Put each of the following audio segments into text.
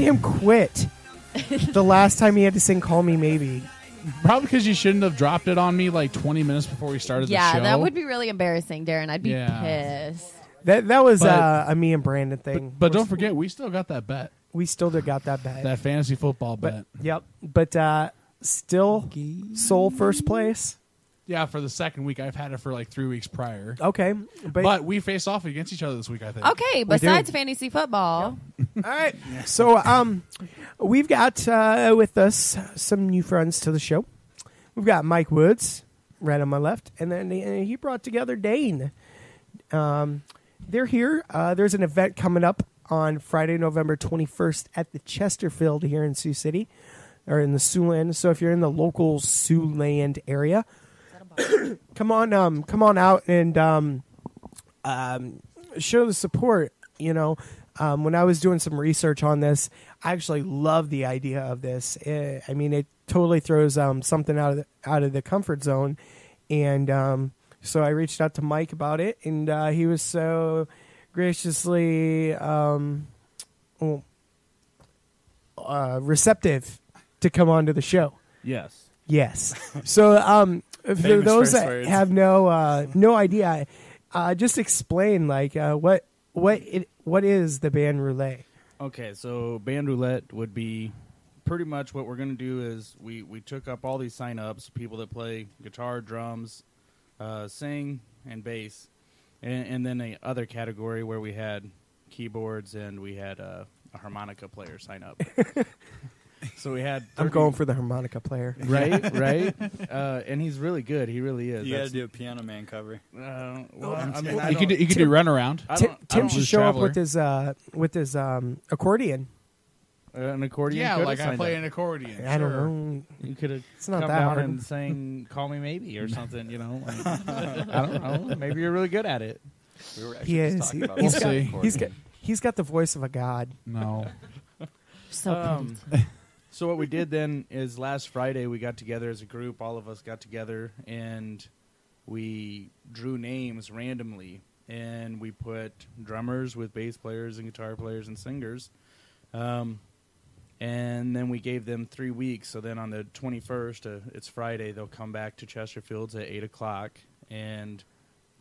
made him quit the last time he had to sing Call Me Maybe. Probably because you shouldn't have dropped it on me like 20 minutes before we started the show. Yeah, that would be really embarrassing, Darren. I'd be pissed. That was a me and Brandon thing. But don't forget, we still got that bet. We still got that bet. That fantasy football bet. Yep. But still sole first place. Yeah, for the second week. I've had it for like 3 weeks prior. Okay. But we face off against each other this week, I think. Okay, besides fantasy football. Yep. All right. So we've got with us some new friends to the show. We've got Mike Woods right on my left, and then he brought together Dane. They're here. There's an event coming up on Friday, November 21st at the Chesterfield here in Sioux City, or in the Siouxland. So if you're in the local Siouxland area, come on out and show the support. You know, when I was doing some research on this, I actually love the idea of this. I mean, it totally throws something out of the comfort zone, and so I reached out to Mike about it, and he was so graciously receptive to come on to the show. Yes. So for those that have no idea, just explain like what is the band roulette? Okay, so band roulette would be pretty much what we're going to do is we took up all these sign-ups, people that play guitar, drums, sing, and bass, and then the other category where we had keyboards and we had a harmonica player sign up. So we had 30, I'm going for the harmonica player. Right. And he's really good. He really is. You got to do a Piano Man cover. Well, you could do run around. Tim should show up with his accordion. An accordion. Yeah, like I play an accordion. I don't know. You could have come down hard. and sang "Call Me Maybe" or something. You know, like, I don't know. Maybe you're really good at it. We were He is. we'll see. He's got the voice of a god. No. So So what we did then is last Friday we got together as a group. All of us got together and we drew names randomly, and we put drummers with bass players and guitar players and singers. And then we gave them 3 weeks. So then on the 21st, it's Friday, they'll come back to Chesterfields at 8 o'clock, and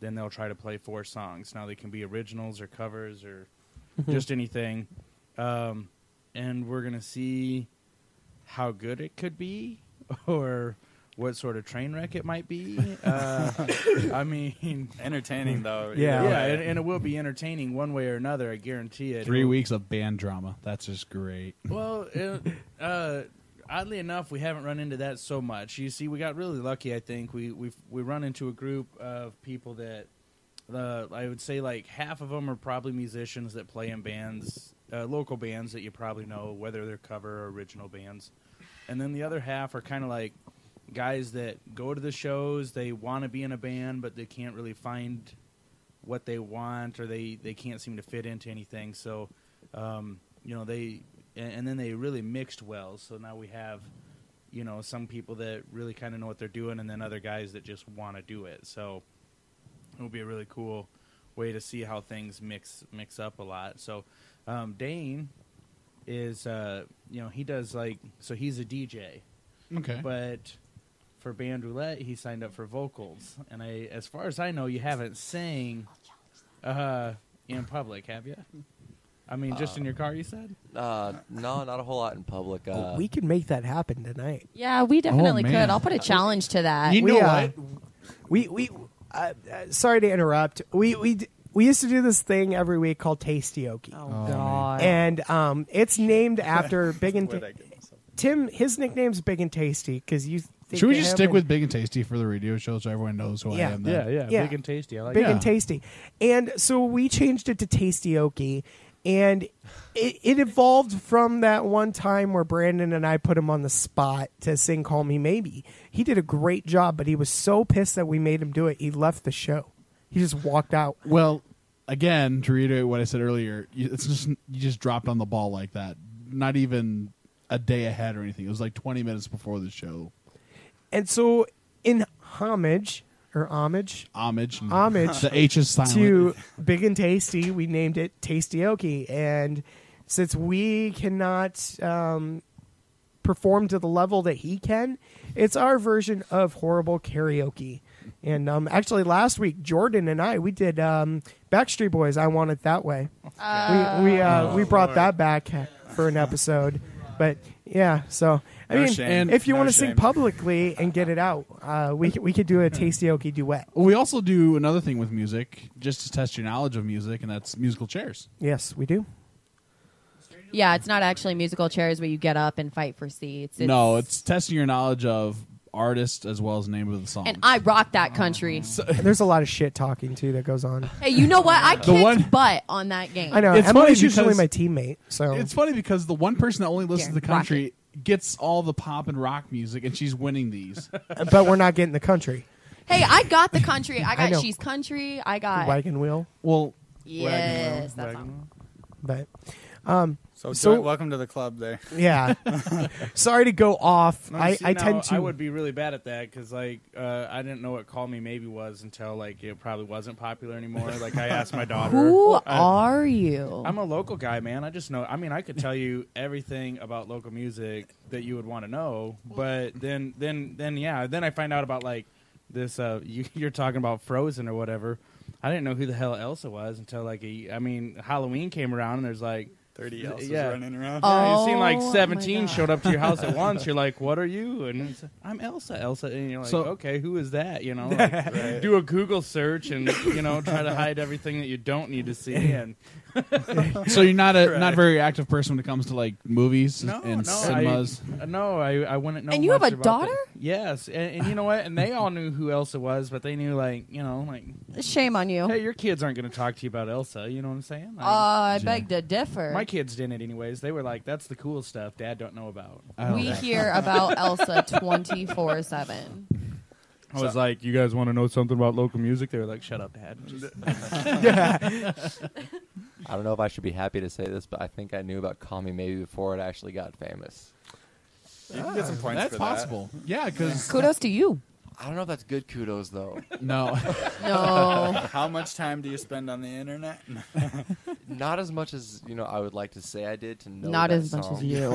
then they'll try to play 4 songs. Now they can be originals or covers or just anything. And we're going to see how good it could be or what sort of train wreck it might be. I mean... entertaining, though. Yeah. Yeah, and it will be entertaining one way or another, I guarantee it. 3 weeks of band drama. That's just great. Well, oddly enough, we haven't run into that so much. You see, we got really lucky, I think. We run into a group of people that, I would say like half of them are probably musicians that play in bands, local bands that you probably know, whether they're cover or original bands. And then the other half are kind of like guys that go to the shows, they want to be in a band, but they can't really find what they want, or they can't seem to fit into anything. So, and then they really mixed well. So now we have, some people that really kind of know what they're doing, and then other guys that just want to do it. So it will be a really cool way to see how things mix up a lot. So Dane is, he does so he's a DJ. Okay. But for band roulette, he signed up for vocals, and as far as I know, you haven't sang in public, have you? I mean, just in your car, you said? No, not a whole lot in public. We can make that happen tonight. yeah, we definitely man. could. I'll put a challenge to that. You know what? We sorry to interrupt. We used to do this thing every week called Tasteoki. Oh, God. And it's named after Big and Tim. His nickname's Big and Tasty because you. Should we just stick with Big and Tasty for the radio show so everyone knows who I am? Then? Yeah. Big and tasty. I like Big that. and Tasty? And so we changed it to Tasteoki, and it evolved from that one time where Brandon and I put him on the spot to sing "Call Me Maybe." He did a great job, but he was so pissed that we made him do it. He left the show. He just walked out. Well, again, to reiterate what I said earlier, you just dropped on the ball like that. Not even a day ahead or anything. It was like 20 minutes before the show. And so, in homage, The H is silent. to Big and Tasty, we named it Tasteoki. And since we cannot perform to the level that he can, it's our version of horrible karaoke. And actually, last week, Jordan and I, we did Backstreet Boys, I Want It That Way. We brought that back for an episode. But, yeah, so, I No mean, shame. if you No want to sing shame. publicly and get it out, we could do a Tasteoki duet. We also do another thing with music, just to test your knowledge of music, and that's musical chairs. Yes, we do. Yeah, it's not actually musical chairs where you get up and fight for seats. No, it's testing your knowledge of artist as well as the name of the song. And I rock that country. There's a lot of shit talking, too, that goes on. Hey, you know what? I kicked one- butt on that game. I know. It's funny Emily's usually because- my teammate, so... It's funny because the one person that only listens to Yeah, the country gets all the pop and rock music, and she's winning these. But we're not getting the country. Hey, I got the country. I I know. got She's Country. I got... Wagon wheel. Well, Yes, that's all. But... So welcome to the club there. Yeah. Sorry to go off. No, I see, now, tend to. I would be really bad at that because, like, I didn't know what Call Me Maybe was until, like, it probably wasn't popular anymore. Like, I asked my daughter. Who are you? I'm a local guy, man. I just know. I mean, I could tell you everything about local music that you would want to know, but then I find out about like this. You're talking about Frozen or whatever. I didn't know who the hell Elsa was until like Halloween came around and there's like 30 Elsas Yeah. running around. yeah, you seen Oh, like my 17 God. showed up to your house at once. You're like, what are you? And it's, I'm Elsa, and you're like, So- okay, who is that? You know, like, do a Google search and try to hide everything that you don't need to see. And so you're not a very active person when it comes to like movies and cinemas. I wouldn't know. And you have much a about daughter? that. Yes, and you know what? And they all knew who Elsa was, but they knew like Shame on you. hey, your kids aren't going to talk to you about Elsa. You know what I'm saying? Like, I beg to differ. my kids didn't, anyways. They were like, "That's the cool stuff Dad don't know about." We hear about Elsa 24/7. I was like, "You guys want to know something about local music?" They were like, "Shut up, Dad." I don't know if I should be happy to say this, but I think I knew about Call Me Maybe before it actually got famous. You can get some points That's for possible. Yeah, because Kudos to you. I don't know if that's good kudos, though. no. No. that. How much time do you spend on the internet? Not as much as, I would like to say I did to know Not that as much song. as you.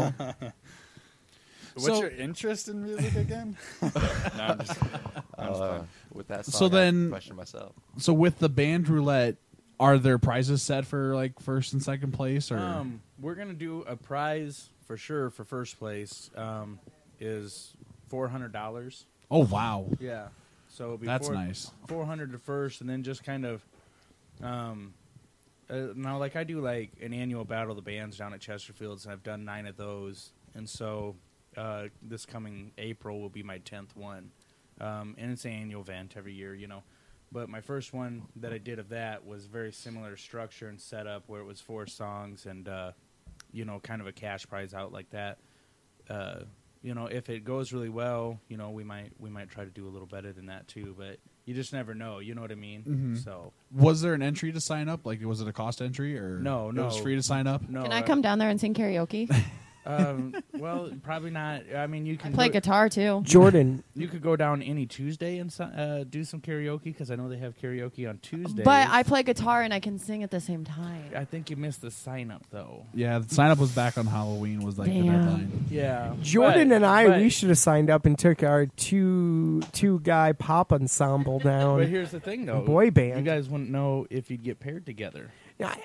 What's So- your interest in music again? No, I'm just With that So song, then- I question myself. So with the band roulette, are there prizes set for like first and second place, or We're gonna do a prize for sure for first place. Is $400. oh wow, Yeah. So it'll be that's nice. 400 to first, and then just kind of, now like I do like an annual battle of the bands down at Chesterfields, and I've done 9 of those, and so this coming April will be my 10th one, and it's an annual event every year, But my first one that I did of that was very similar structure and setup, where it was 4 songs and kind of a cash prize out like that. If it goes really well, we might try to do a little better than that too. But you just never know. You know what I mean? Mhm. So Was there an entry to sign up? Like, was it a cost entry or No, It was no. free to sign up. no. Can I come down there and sing karaoke? Well, probably not. I mean, you can Play go, guitar too. Jordan, you could go down any Tuesday and do some karaoke because I know they have karaoke on Tuesdays. But I play guitar and I can sing at the same time. I think you missed the sign up though. Yeah, the sign up was back on Halloween. Was like the Damn. deadline. Yeah, Jordan but- and I, but- we should have signed up and took our two guy pop ensemble But down. here's the thing, though. Boy band. You guys wouldn't know if you'd get paired together.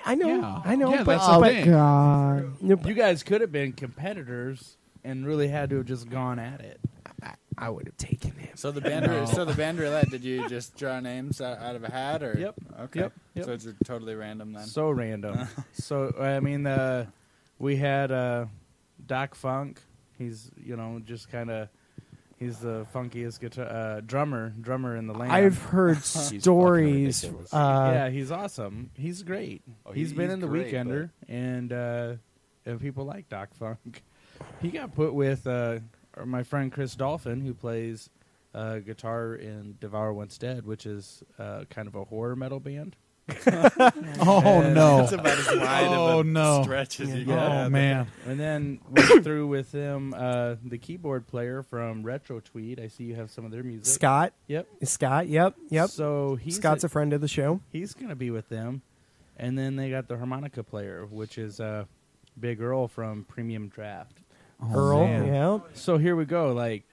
I know, Yeah. I know, Yeah, but, that's the but thing. God, You guys could have been competitors and really had to have just gone at it. I would have taken him. So the band, band roulette. Did you just draw names out of a hat, or Yep. Okay. Yep. So it's totally random then. So random. So I mean, we had Doc Funk. He's just kind of. He's the funkiest guitar drummer in the land. I've heard fucking stories. ridiculous. yeah, he's awesome. He's great. Oh, he's been he's in the great, Weekender, and people like Doc Funk. He got put with my friend Chris Dolphin, who plays guitar in Devour Once Dead, which is kind of a horror metal band. Oh And- no! It's about as wide Oh, of a no. stretch as you Oh get. man! And then went through with him the keyboard player from Retro Tweed. I see you have some of their music. Scott. Yep. Yep. So Scott's a friend of the show. he's going to be with them. And then they got the harmonica player, which is Big Earl from Premium Draft. Oh, Earl, man. yeah. So here we go, like,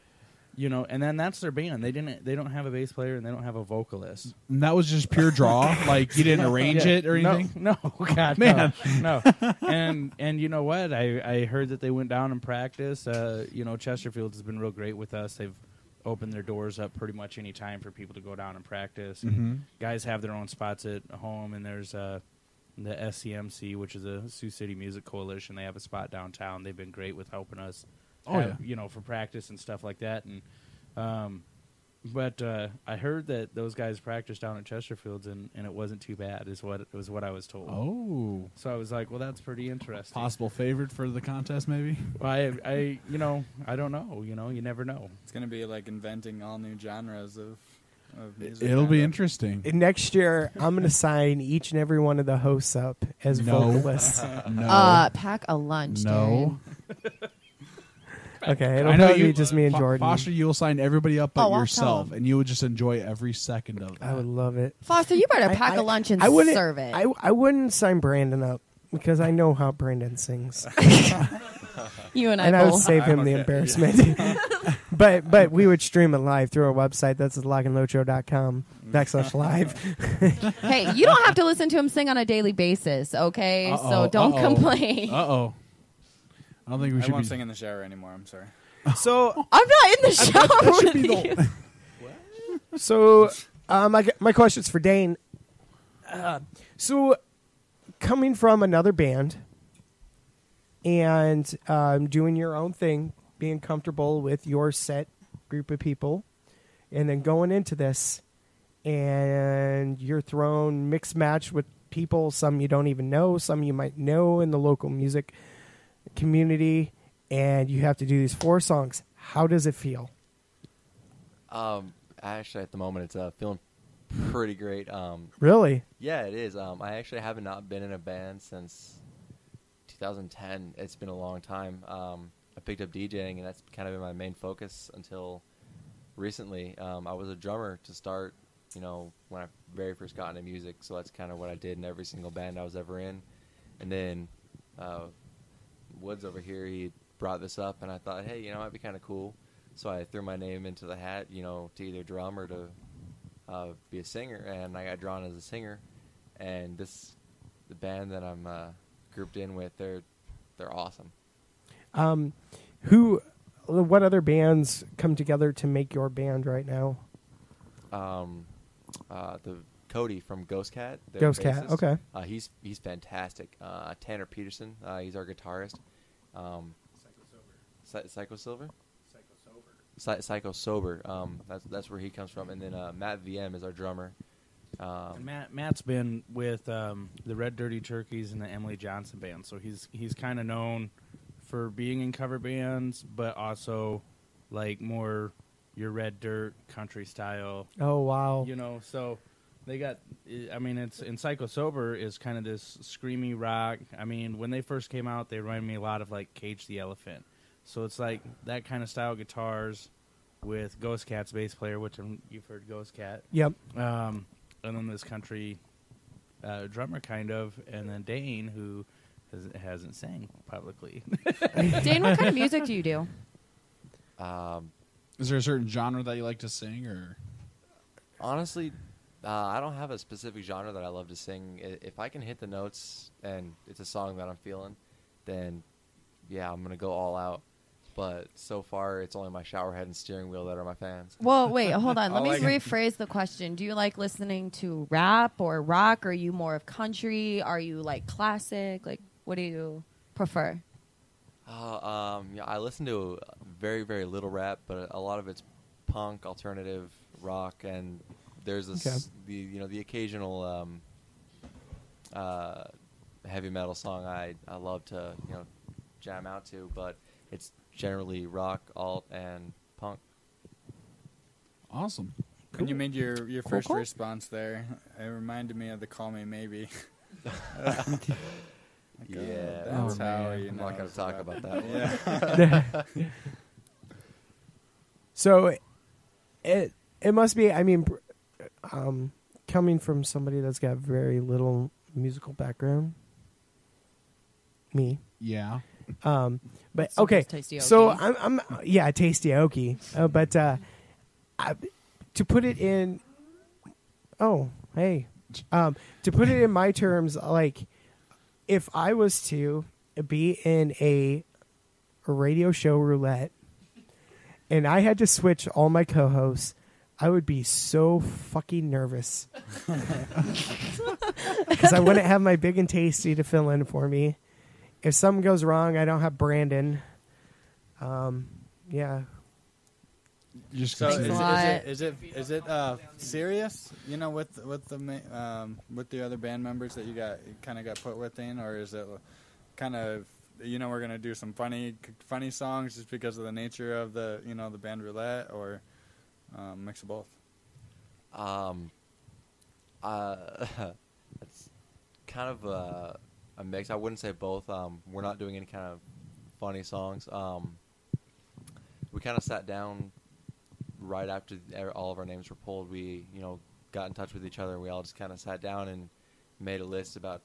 you know, and then that's their band. They don't have a bass player and they don't have a vocalist. And that was just pure draw. Like you didn't arrange it or anything. No, God, Man. no. And you know what? I heard that they went down and practiced. You know, Chesterfield has been real great with us. They've opened their doors up pretty much any time for people to go down and practice. And guys have their own spots at home, and there's the SCMC, which is a Sioux City Music Coalition. They have a spot downtown. They've been great with helping us. You know, for practice and stuff like that. And but I heard that those guys practiced down at Chesterfield's and it wasn't too bad. Is what I was told. Oh, So I was like, well, that's pretty interesting. possible favorite for the contest, maybe. Well, I you know, I don't know. You know, you never know. It's gonna be like inventing all new genres of music. It'll be kinda. interesting. Next year, I'm going to sign each and every one of the hosts up as No. vocalists. No, Pack a lunch. no. Okay, it'll I know probably you, be just me and Jordan. Foster, you'll sign everybody up but Oh, I'll yourself, tell 'em. and you would just enjoy every second of it. I would love it. Foster, you better I- pack I- a lunch and I wouldn't- serve it. I wouldn't sign Brandon up because I know how Brandon sings, you and I and I would both. save him the embarrassment. but we would stream it live through our website. That's lockandloadshow.com/live. Hey, you don't have to listen to him sing on a daily basis, okay? Uh-oh, So don't uh-oh. complain. Uh-oh. I don't think we I should won't be. sing in the shower anymore. I'm sorry. So I'm not in the shower should with be you. So, my question's for Dane. So, coming from another band and doing your own thing, being comfortable with your set group of people, and then going into this, and you're thrown mixed match with people, some you don't even know, some you might know in the local music community, and you have to do these 4 songs. How does it feel? Actually, at the moment, it's feeling pretty great. Really? Yeah, it is. I actually have not been in a band since 2010. It's been a long time. I picked up DJing, and that's kind of been my main focus until recently. I was a drummer to start, you know, when I very first got into music, so that's kind of what I did in every single band I was ever in. And then Woods over here, he brought this up, and I thought, hey, you know, it might be kind of cool. So I threw my name into the hat, you know, to either drum or to be a singer, and I got drawn as a singer. And the band that I'm grouped in with, they're awesome. What other bands come together to make your band right now? The Cody from Ghost Cat. their Ghost Cat, bassist, okay. He's fantastic. Tanner Peterson, he's our guitarist. Psycho Silver. Psycho Sober. That's where he comes from, and then Matt VM is our drummer. And Matt's been with the Red Dirty Turkeys and the Emily Johnson band, so he's kind of known for being in cover bands, but also like more your Red Dirt country style. Oh, wow. You know, so they got. I mean, it's in Psycho Sober is kind of this screamy rock. I mean, when they first came out, they reminded me a lot of like Cage the Elephant. So it's like that kind of style guitars with Ghost Cat's bass player, which you've heard Ghost Cat. Yep. And then this country drummer, kind of, and then Dane, who hasn't sang publicly. Dane, what kind of music do you do? Is there a certain genre that you like to sing, or? Honestly, I don't have a specific genre that I love to sing. If I can hit the notes and it's a song that I'm feeling, then yeah, I'm gonna go all out. But so far, it's only my shower head and steering wheel that are my fans. Well, wait, hold on. Let me like- rephrase the question. Do you like listening to rap or rock? Are you more of country? Are you like classic? Like, what do you prefer? Yeah, I listen to very, very little rap, but a lot of it's punk, alternative, rock, and there's this, the occasional heavy metal song I love to jam out to, but it's generally rock, alt, and punk. Awesome. When you made your first cool. response there, it reminded me of the "Call Me Maybe." Yeah, that's how man. you I'm know. not going to talk about that one. Yeah. So it must be, I mean, coming from somebody that's got very little musical background, me. Yeah. But So okay, just Tasty so Okie. I'm yeah, tasty okie. But to put it in, oh hey, to put it in my terms, like if I was to be in a radio show roulette and I had to switch all my co-hosts, I would be so fucking nervous because I wouldn't have my big and tasty to fill in for me. If something goes wrong, I don't have Brandon. Yeah. Just So Thanks a lot. is it serious? You know, with the other band members that you kind of got put within, or is it kind of, you know, we're gonna do some funny songs just because of the nature of the, you know, the band roulette, or mix of both? It's kind of a mix. I wouldn't say both. We're not doing any kind of funny songs. We kind of sat down right after all of our names were pulled. We, you know, got in touch with each other. We all just kind of sat down and made a list about.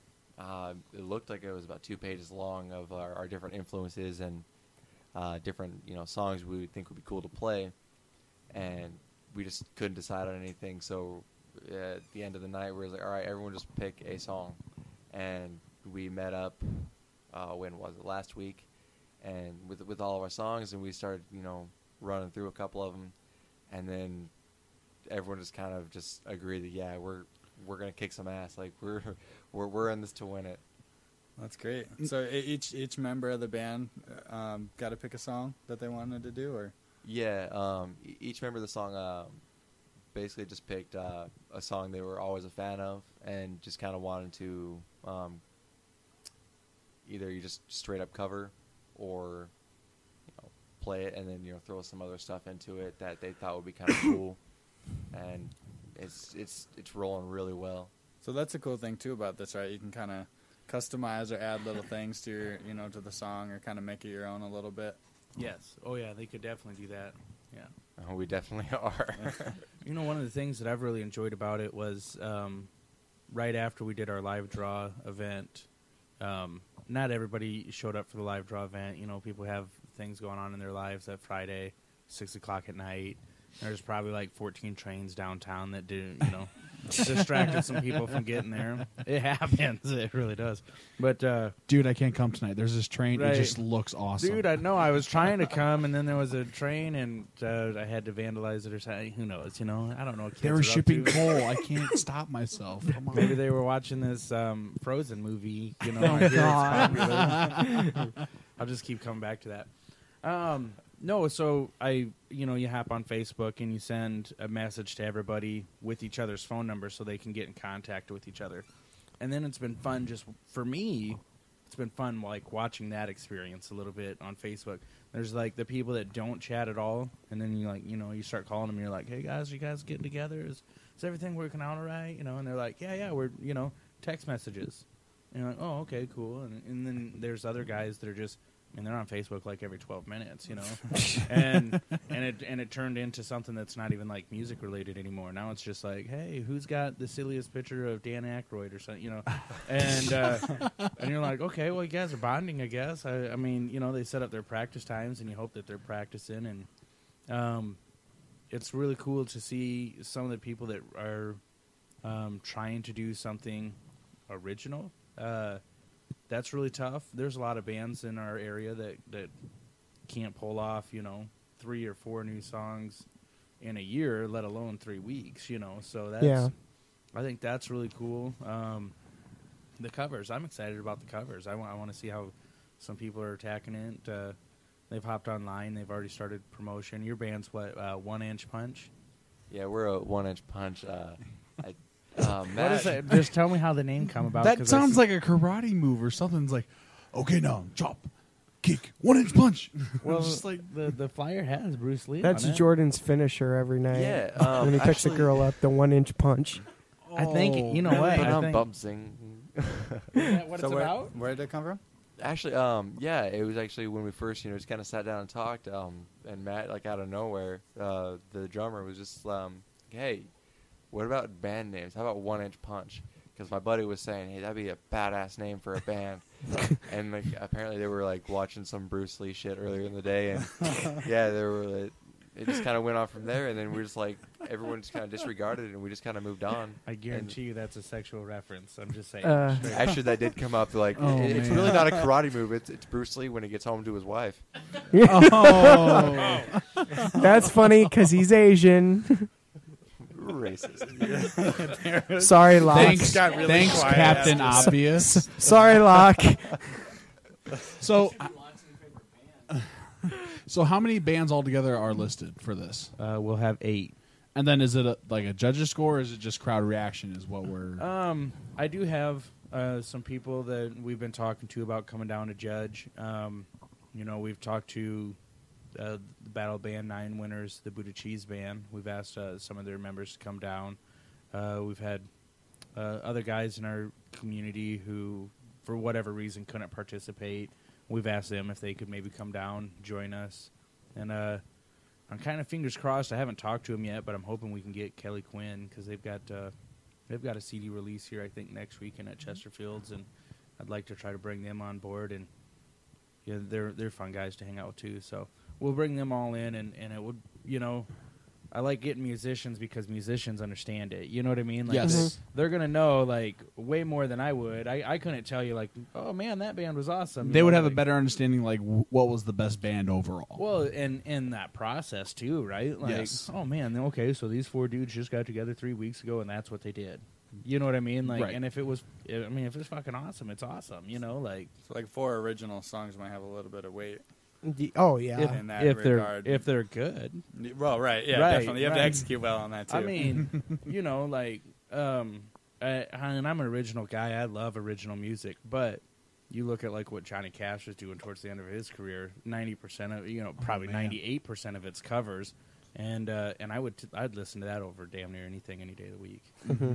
It looked like it was about 2 pages long of our different influences and different, you know, songs we would think would be cool to play, and we just couldn't decide on anything. So at the end of the night, we were like, all right, everyone just pick a song, and we met up. When was it? Last week, and with all of our songs, and we started, you know, running through a couple of them, and then everyone just kind of just agreed that yeah, we're gonna kick some ass. Like we're in this to win it. That's great. So each member of the band got to pick a song that they wanted to do, or Yeah, each member of the song basically just picked a song they were always a fan of, and just kind of wanted to either you just straight up cover, or you know, play it and then, you know, throw some other stuff into it that they thought would be kind of cool, and it's rolling really well. so that's a cool thing too about this, right? You can kind of customize or add little things to your, you know, to the song, or kind of make it your own a little bit. Yes. Oh yeah, they could definitely do that. Yeah. We definitely are. You know, one of the things that I've really enjoyed about it was right after we did our live draw event. Not everybody showed up for the live draw event. You know, people have things going on in their lives that Friday, 6 o'clock at night. There's probably like 14 trains downtown that didn't, you know, distracted some people from getting there. It happens. It really does. But, dude, I can't come tonight. There's this train. Right. It just looks awesome. dude, I know. I was trying to come, and then there was a train, and I had to vandalize it or something. Who knows? You know, I don't know what kids They are were up shipping to. coal. I can't stop myself. Come on. Maybe they were watching this Frozen movie. You know, Oh, I hear it's God. popular. I'll just keep coming back to that. No, so you hop on Facebook and you send a message to everybody with each other's phone numbers so they can get in contact with each other. And then it's been fun just for me. It's been fun like watching that experience a little bit on Facebook. There's like the people that don't chat at all, and then you start calling them and you're like, "Hey guys, you guys getting together? Is everything working out all right?" You know, and they're like, "Yeah, we're text messages." And you're like, "Oh, okay, cool." And then there's other guys that are just, and they're on Facebook like every 12 minutes, you know, and it turned into something that's not even like music related anymore. Now it's just like, hey, who's got the silliest picture of Dan Aykroyd or something, you know, and you're like, okay, well, you guys are bonding, I guess. I mean, you know, they set up their practice times, and you hope that they're practicing, and it's really cool to see some of the people that are trying to do something original. That's really tough. There's a lot of bands in our area that can't pull off, 3 or 4 new songs in a year, let alone 3 weeks, So that's, I think that's really cool. The covers, I'm excited about the covers. I want to see how some people are attacking it. They've hopped online. They've already started promotion. Your band's what, 1 Inch Punch? Yeah, we're a 1 Inch Punch. What Matt, is that? Just tell me how the name come about. That 'cause sounds like a karate move or something. It's like, okay, now chop, kick, 1 inch punch. Well, It's just like the flyer has Bruce Lee. That's on it. Jordan's finisher every night. Yeah, when he picks a actually- girl up, the 1 inch punch. I think you know what. but I I'm think bumpsing. is that what So it's about. where did it come from? Actually, yeah, it was actually when we first, just kind of sat down and talked. And Matt, like out of nowhere, the drummer was just, hey, what about band names? How about 1 Inch Punch? because my buddy was saying, hey, that'd be a badass name for a band. And like, apparently they were like watching some Bruce Lee shit earlier in the day, and yeah, they were. It just kind of went on from there, and then we're just like, everyone just kind of disregarded it, and we just kind of moved on. I guarantee you that's a sexual reference. I'm just saying. Actually, that did come up. Like, it's really not a karate move. It's Bruce Lee when he gets home to his wife. Oh, That's funny because he's Asian. Racist. Sorry, Locke. thanks, got really thanks, quiet Captain after. Obvious. Sorry, Locke. So how many bands altogether are listed for this? We'll have 8. And then is it like a judge's score, or is it just crowd reaction? Is what we're I do have some people that we've been talking to about coming down to judge. We've talked to the Battle Band 9 winners, the Buddha Cheese Band. We've asked some of their members to come down. We've had other guys in our community who, for whatever reason, couldn't participate. We've asked them if they could maybe come down, join us. And I'm kind of fingers crossed. I haven't talked to them yet, but I'm hoping we can get Kelly Quinn because they've got a CD release here, I think, next weekend at Chesterfield's, and I'd like to try to bring them on board. And yeah, they're fun guys to hang out with too. So we'll bring them all in, and it would, I like getting musicians because musicians understand it. You know what I mean? Like Yes. they're gonna know like way more than I would. I couldn't tell you like, oh man, that band was awesome. they would have a better understanding, like what was the best band overall. Well, and in that process too, right? Like, Yes. oh man, okay, so these 4 dudes just got together 3 weeks ago, and that's what they did. You know what I mean? Like, Right. and if it's fucking awesome, it's awesome. Like So like 4 original songs might have a little bit of weight Oh, yeah. in that if regard. they're good. Well, right, yeah, Right, definitely. You have to right. execute well on that too. I mean, and I'm an original guy. I love original music, but you look at like what Johnny Cash was doing towards the end of his career. 90% of probably 98% of it's covers, and I'd listen to that over damn near anything any day of the week. Mm-hmm.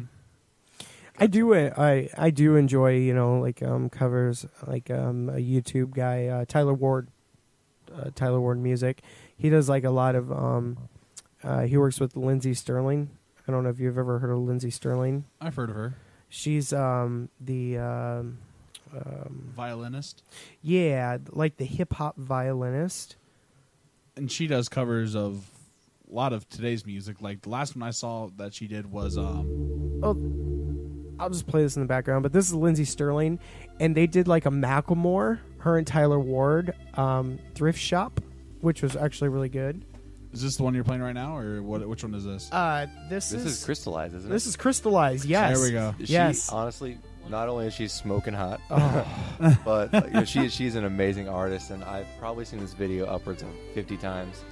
I do enjoy covers like a YouTube guy Tyler Ward music. He does like a lot of he works with Lindsey Sterling. I don't know if you've ever heard of Lindsey Sterling. I've heard of her. She's the Violinist, like the hip hop violinist. and she does covers of a lot of today's music. Like the last one I saw that she did was I'll just play this in the background, but this is Lindsey Sterling, and they did like a Macklemore, her and Tyler Ward, thrift shop, which was actually really good. Is this the one you're playing right now, or what? Which one is this? This is crystallized, isn't it? This is crystallized. Yes. There we go. She, Yes. honestly, not only is she smoking hot, Oh. but she's an amazing artist, and I've probably seen this video upwards of 50 times.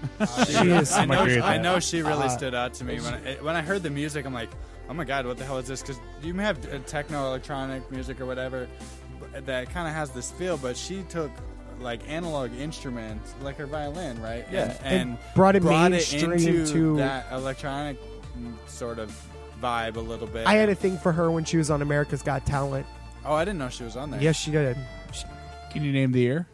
She is. I agree with know, I that. know she really stood out to me when I heard the music. I'm like, oh my god, what the hell is this? Because you may have techno electronic music or whatever that kind of has this feel, but she took like analog instruments, like her violin, right? Yeah. and brought it brought mainstream it into to that electronic sort of vibe a little bit. I had a thing for her when she was on America's Got Talent. Oh, I didn't know she was on there. Yes, she did. Can you name the year?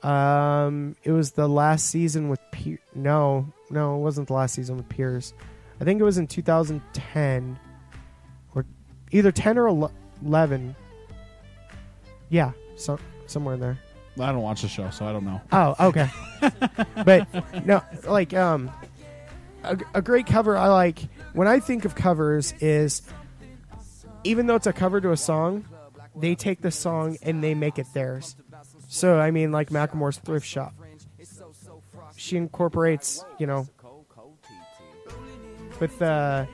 It was the last season with No, it wasn't the last season with Piers. I think it was in 2010, or either 10 or 11. Yeah, somewhere in there. I don't watch the show, so I don't know. Oh, okay. But no, like a great cover I like when I think of covers is, even though it's a cover to a song, they take the song and they make it theirs. So I mean, like Macklemore's Thrift Shop, she incorporates, with the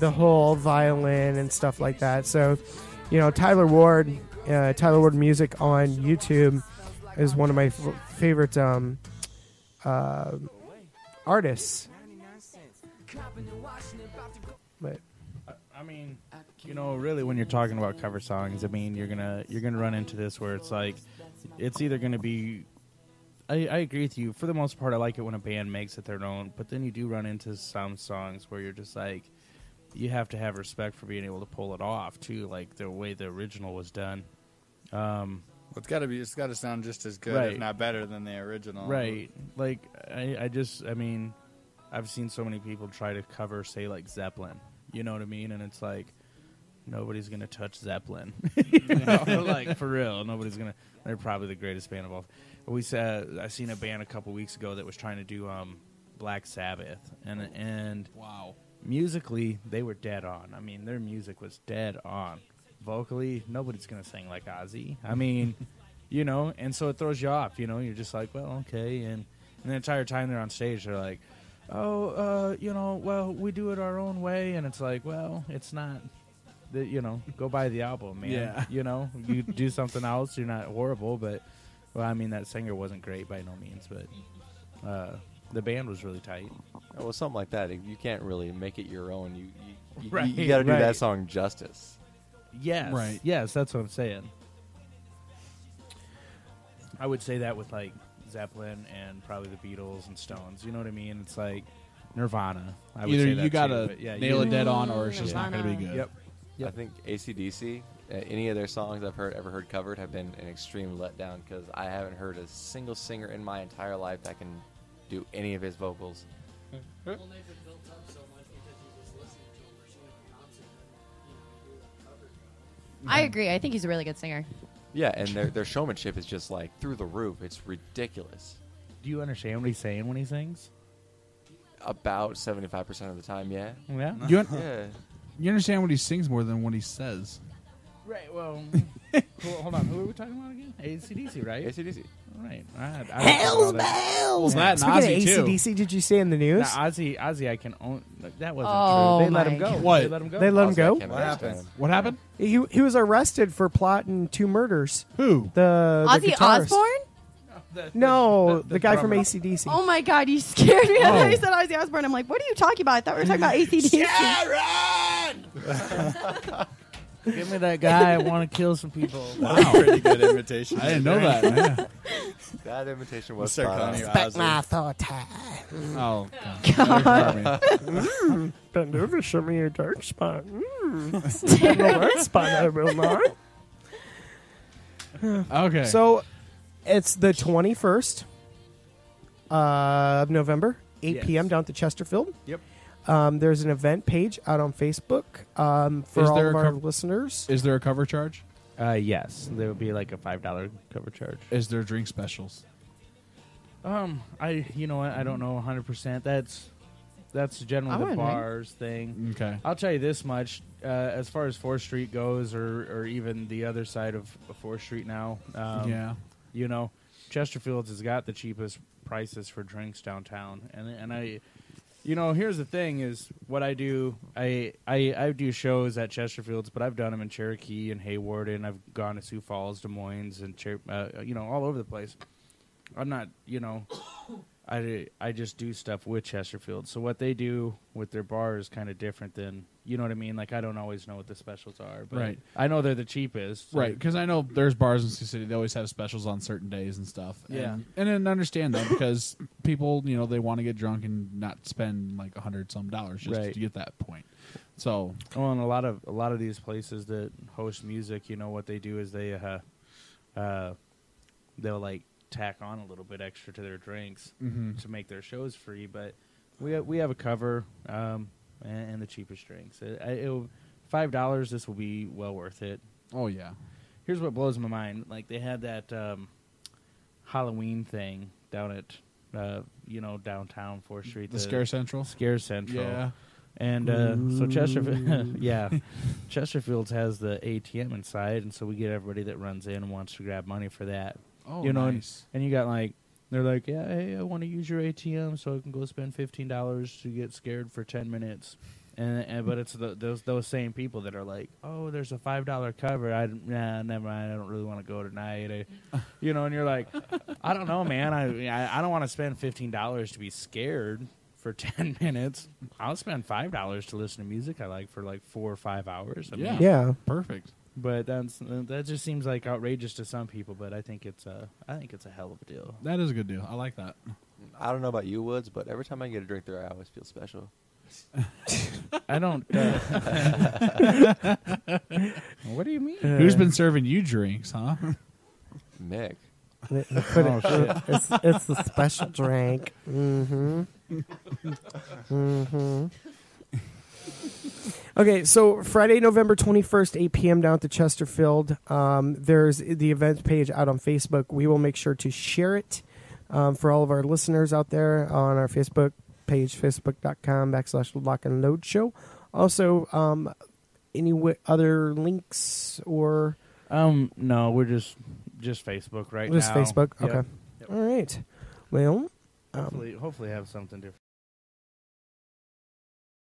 whole violin and stuff like that. So, Tyler Ward music on YouTube is one of my favorite artists. But I mean, really, when you're talking about cover songs, I mean, you're gonna run into this where it's like, it's either gonna be. I agree with you. For the most part, I like it when a band makes it their own, but then you do run into some songs where you're just like, you have to have respect for being able to pull it off too, like the way the original was done. It's got to sound just as good, Right. if not better, than the original. Right. Like, I mean, I've seen so many people try to cover, say, like Zeppelin. You know what I mean? And it's like, nobody's gonna touch Zeppelin. You know, like for real, nobody's gonna. They're probably the greatest band of all. I seen a band a couple weeks ago that was trying to do Black Sabbath, and Wow. musically they were dead on. I mean, their music was dead on. Vocally, nobody's gonna sing like Ozzy. I mean, you know, and so it throws you off. You know, you're just like, well, okay, and the entire time they're on stage, they're like, oh, you know, well, we do it our own way, and it's like, well, it's not. You know, go buy the album, man. Yeah. You know, you do something else. You're not horrible, but well, I mean, that singer wasn't great by no means, but the band was really tight. Well, something like that. You can't really make it your own. You Right, got to do right. that song justice. Yes, Right. Yes, that's what I'm saying. I would say that with like Zeppelin and probably the Beatles and Stones. You know what I mean? It's like Nirvana. I would Either say that you gotta too, but yeah, nail you- it dead on, or it's just not Nirvana. going to be good. Yep. I think AC/DC, any of their songs I've ever heard covered have been an extreme letdown because I haven't heard a single singer in my entire life that can do any of his vocals. Well, they've been built up so much because you just listen to them or see them in concert and, you know, do that cover. I agree. I think he's a really good singer. Yeah, and their showmanship is just like through the roof. It's ridiculous. Do you understand what he's saying when he sings? About 75% of the time, yeah. Yeah. You, Yeah. you understand what he sings more than what he says. Right. Well, hold on. Who are we talking about again? AC/DC, right? AC/DC. Right. Hell's bells. That and Speaking Ozzy, of too. ACDC, did you see in the news? Now, Ozzy, I can own. That wasn't Oh, true. They let my him go. God. What? They let him go. They let him Ozzy, go? I can't What understand. happened? What happened? He was arrested for plotting 2 murders. Who? The Ozzy guitarist. Osbourne? No, the guy from drummer. ACDC. Oh my God, you scared me. I Oh. thought you said Ozzy Osbourne. I'm like, what are you talking about? I thought we were talking about ACDC. Give me that guy. I want to kill some people. That's a pretty good imitation. I didn't know that. Man. That invitation We'll was start spot calling on. you Respect Ozzy. my authority. Oh, God. Bend over, show me your dark spot. No dark spot, I will not. okay. So, it's the 21st of November, 8 Yes. p.m. down at the Chesterfield. Yep. There's an event page out on Facebook for Is all there of a our co- listeners. is there a cover charge? Yes, there would be like a $5 cover charge. Is there drink specials? You know what? I don't know 100%. That's I generally the wouldn't mind. bars thing. Okay. I'll tell you this much: as far as 4th Street goes, or even the other side of 4th Street now, Yeah. you know, Chesterfield's has got the cheapest prices for drinks downtown, and I, you know, here's the thing: is what I do. I do shows at Chesterfield's, but I've done them in Cherokee and Hayward, and I've gone to Sioux Falls, Des Moines, and you know, all over the place. I'm not, you know, I just do stuff with Chesterfield. So what they do with their bar is kind of different than, you know what I mean? Like, I don't always know what the specials are, but Right. I know they're the cheapest. Right, because I know there's bars in Sioux City. They always have specials on certain days and stuff. Yeah. and then understand that because people, you know, they want to get drunk and not spend like $100-some just Right. to get that point. So Well, and a lot of these places that host music, you know, what they do is they'll like tack on a little bit extra to their drinks to make their shows free. But we have a cover and the cheapest drinks. It'll $5. This will be well worth it. oh yeah, Here's what blows my mind: like they had that Halloween thing down at you know, downtown 4th Street, the Scare Central. Scare Central. Yeah, And so Chesterfield, yeah, Chesterfield's has the ATM inside, and so we get everybody that runs in and wants to grab money for that. oh You know, nice. And you got like, they're like, yeah, hey, I want to use your ATM so I can go spend $15 to get scared for 10 minutes. And but it's those same people that are like, oh, there's a $5 cover. Nah, never mind. I don't really want to go tonight. You know, and you're like, I don't know, man. I don't want to spend $15 to be scared for 10 minutes. I'll spend $5 to listen to music I like for like 4 or 5 hours. I mean, Yeah. Yeah. Perfect. but that just seems like outrageous to some people. But I think it's a hell of a deal. That is a good deal. I like that. I don't know about you, Woods, but every time I get a drink there, I always feel special. I don't. What do you mean? Who's been serving you drinks, huh? Mick. Oh shit! It's the special drink. Mm-hmm. Mm-hmm. Okay, so Friday, November 21st, 8 p.m. down at the Chesterfield. There's the event page out on Facebook. We will make sure to share it for all of our listeners out there on our Facebook page, facebook.com/Lock and Load Show. Also, any other links or... No, we're just Facebook right Just now. Facebook? Yep. Okay. Yep. All right. Well... Hopefully have something different.